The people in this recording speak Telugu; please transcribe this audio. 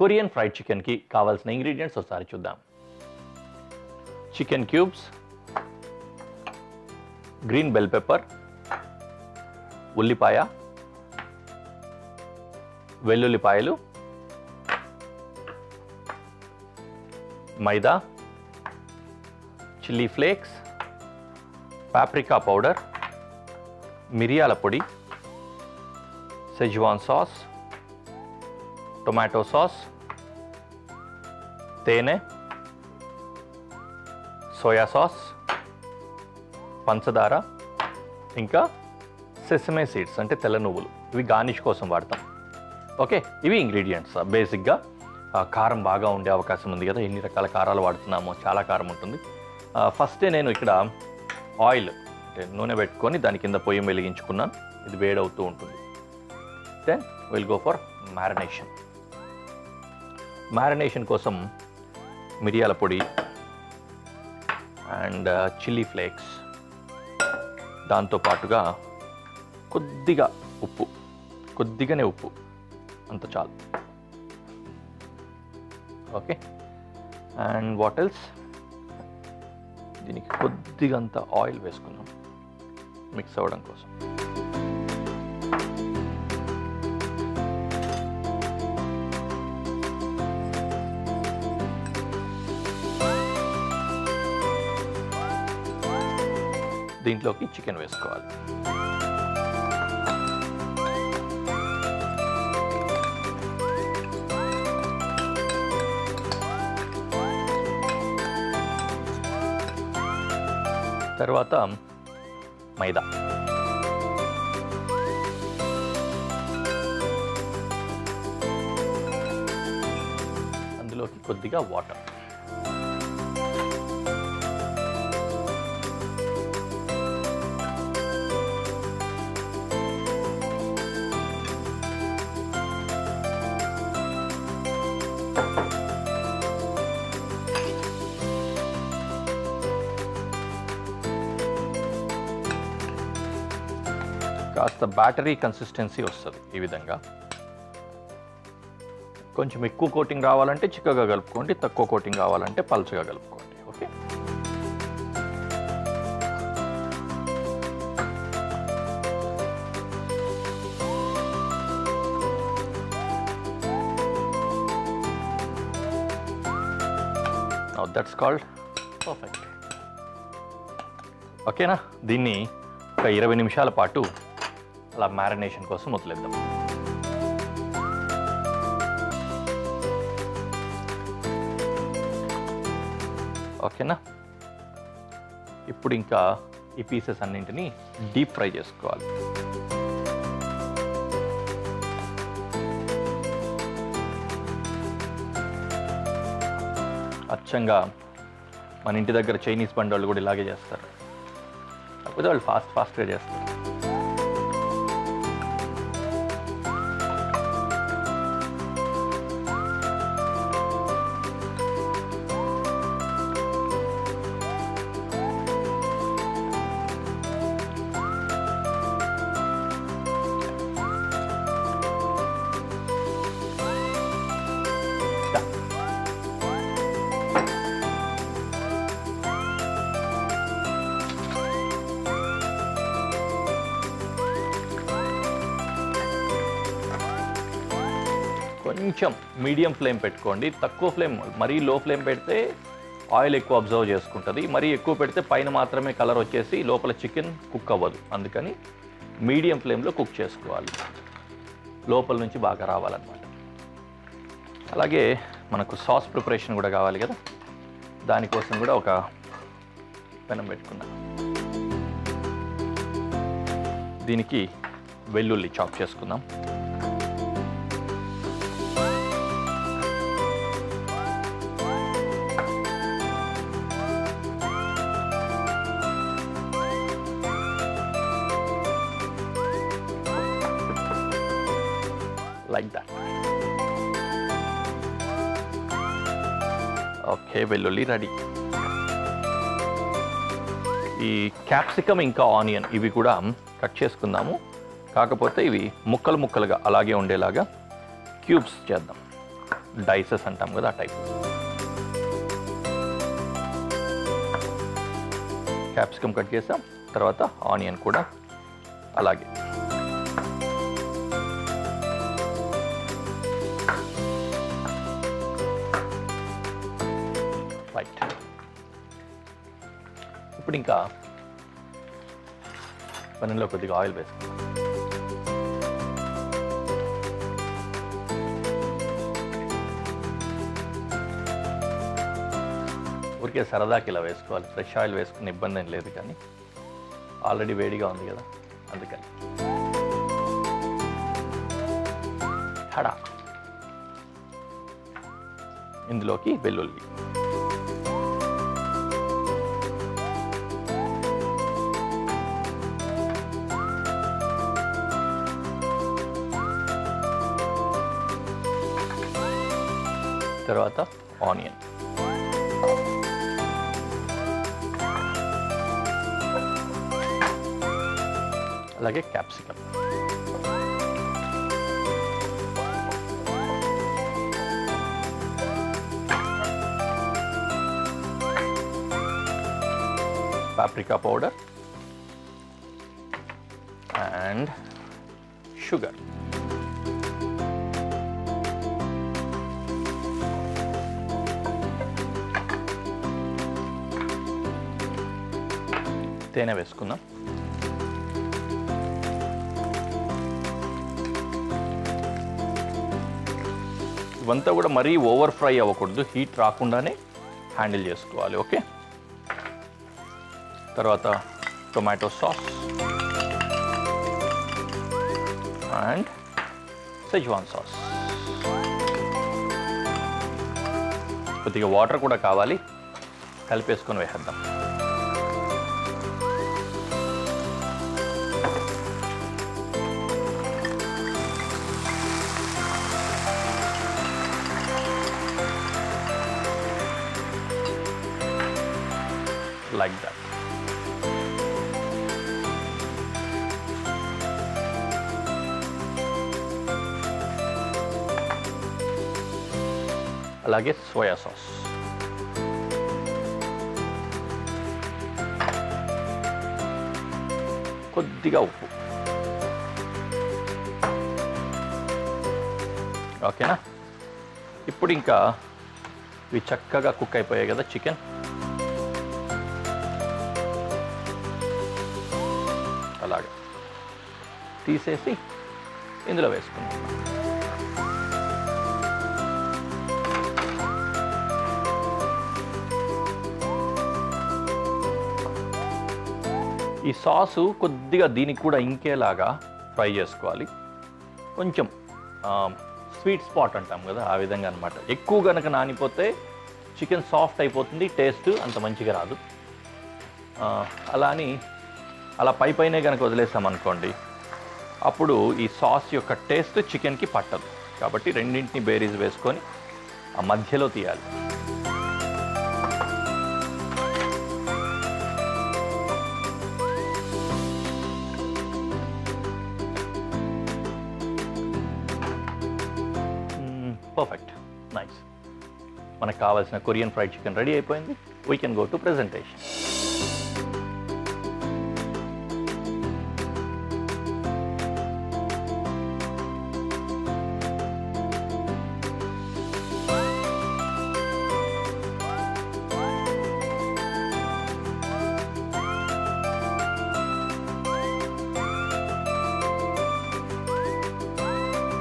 కొరియన్ ఫ్రైడ్ చికెన్కి కావాల్సిన ఇంగ్రీడియంట్స్ ఒకసారి చూద్దాం. Chicken cubes, green bell pepper, ఉల్లిపాయ, వెల్లుల్లిపాయలు, మైదా, చిల్లీ ఫ్లేక్స్, పాప్రికా పౌడర్, మిరియాల పొడి, సెజ్వాన్ సాస్, టొమాటో సాస్, తేనె, సోయా సాస్, పంచదార, ఇంకా సెసమే సీడ్స్ అంటే తెల్ల నువ్వులు. ఇవి గార్నిష్ కోసం వాడతాం. ఓకే, ఇవి ఇంగ్రీడియంట్స్. బేసిక్గా కారం బాగా ఉండే అవకాశం ఉంది కదా, ఎన్ని రకాల కారాలు వాడుతున్నామో, చాలా కారం ఉంటుంది. ఫస్టే నేను ఇక్కడ ఆయిల్ అంటే నూనె పెట్టుకొని దాని కింద పొయ్యి వెలిగించుకున్నాను. ఇది వేడవుతూ ఉంటుంది. Then will go for marination. Marination కోసం మిరియాల పొడి అండ్ చిల్లీ ఫ్లేక్స్, దాంతోపాటుగా కొద్దిగా ఉప్పు, కొద్దిగానే ఉప్పు, అంత చాలు. ఓకే, అండ్ వాట్ ఎల్స్, దీనికి కొద్దిగా అంత ఆయిల్ వేసుకున్నాం మిక్స్ అవ్వడం కోసం. దీంట్లోకి చికెన్ వేసుకోవాలి. తర్వాత మైదా, అందులోకి కొద్దిగా వాటర్, కాస్త బ్యాటరీ కన్సిస్టెన్సీ వస్తుంది. ఈ విధంగా కొంచెం ఎక్కువ కోటింగ్ రావాలంటే చిక్కగా కలుపుకోండి, తక్కువ కోటింగ్ రావాలంటే పల్చగా కలుపుకోండి. Okay, now that's called perfect. ఓకేనా, దీన్ని ఒక 20 నిమిషాల పాటు అలా మ్యారినేషన్ కోసం వదిలేద్దాం. ఓకేనా, ఇప్పుడు ఇంకా ఈ పీసెస్ అన్నింటినీ డీప్ ఫ్రై చేసుకోవాలి. అచ్చంగా మన ఇంటి దగ్గర చైనీస్ బండి వాళ్ళు కూడా ఇలాగే చేస్తారు, కాకపోతే వాళ్ళు ఫాస్ట్గా చేస్తారు. కొంచెం మీడియం ఫ్లేమ్ పెట్టుకోండి, తక్కువ ఫ్లేమ్, మరీ లో ఫ్లేమ్ పెడితే ఆయిల్ ఎక్కువ అబ్జర్వ్ చేసుకుంటుంది, మరీ ఎక్కువ పెడితే పైన మాత్రమే కలర్ వచ్చేసి లోపల చికెన్ కుక్ అవ్వదు. అందుకని మీడియం ఫ్లేమ్లో కుక్ చేసుకోవాలి, లోపల నుంచి బాగా రావాలన్నమాట. అలాగే మనకు సాస్ ప్రిపరేషన్ కూడా కావాలి కదా, దానికోసం కూడా ఒక పెనం పెట్టుకున్నాం. దీనికి వెల్లుల్లి చాప్ చేసుకుందాం. like that. ఓకే, వెల్లుల్లి రెడీ. ఈ క్యాప్సికమ్ ఇంకా ఆనియన్ ఇవి కూడా కట్ చేసుకుందాము, కాకపోతే ఇవి ముక్కలు ముక్కలుగా అలాగే ఉండేలాగా క్యూబ్స్ చేద్దాం. డైసెస్ అంటాం కదా ఆ టైప్. క్యాప్సికమ్ కట్ చేసాం, తర్వాత ఆనియన్ కూడా అలాగే. రైట్, ఇప్పుడు ఇంకా పన్నెండులో కొద్దిగా ఆయిల్ వేసుకుందాం. ఊరికే సరదాకి ఇలా వేసుకోవాలి, ఫ్రెష్ ఆయిల్ వేసుకునే ఇబ్బంది ఏం లేదు, కానీ ఆల్రెడీ వేడిగా ఉంది కదా అందుకని. హడా, ఇందులోకి వెల్లుల్లి, తర్వాత ఆనియన్, అలాగే capsicum, paprika powder and sugar. తేనె వేసుకుందాం. ఇవంతా కూడా మరీ ఓవర్ ఫ్రై అవ్వకూడదు, హీట్ రాకుండానే హ్యాండిల్ చేసుకోవాలి. ఓకే, తర్వాత tomato sauce and Schezwan sauce. కొద్దిగా వాటర్ కూడా కావాలి, కలిపేసుకొని వేసేద్దాం. Like that. అలాగే సోయా సాస్, కొద్దిగా ఉప్పు. ఓకేనా, ఇప్పుడు ఇంకా ఇవి చక్కగా కుక్ అయిపోయాయి కదా చికెన్. అలాగా తీసేసి ఇందులో వేసుకుందాం. ఈ సాసు కొద్దిగా దీనికి కూడా ఇంకేలాగా ఫ్రై చేసుకోవాలి. కొంచెం స్వీట్ స్పాట్ అంటాం కదా ఆ విధంగా అనమాట. ఎక్కువ కనుక నానిపోతే చికెన్ సాఫ్ట్ అయిపోతుంది, టేస్ట్ అంత మంచిగా రాదు. అలా అని అలా పైనే కనుక వదిలేసామనుకోండి, అప్పుడు ఈ సాస్ యొక్క టేస్ట్ చికెన్కి పట్టదు. కాబట్టి రెండింటిని బేరీస్ వేసుకొని ఆ మధ్యలో తీయాలి. Perfect, nice. మనకు కావాల్సిన కొరియన్ ఫ్రైడ్ చికెన్ రెడీ అయిపోయింది. We can go to presentation.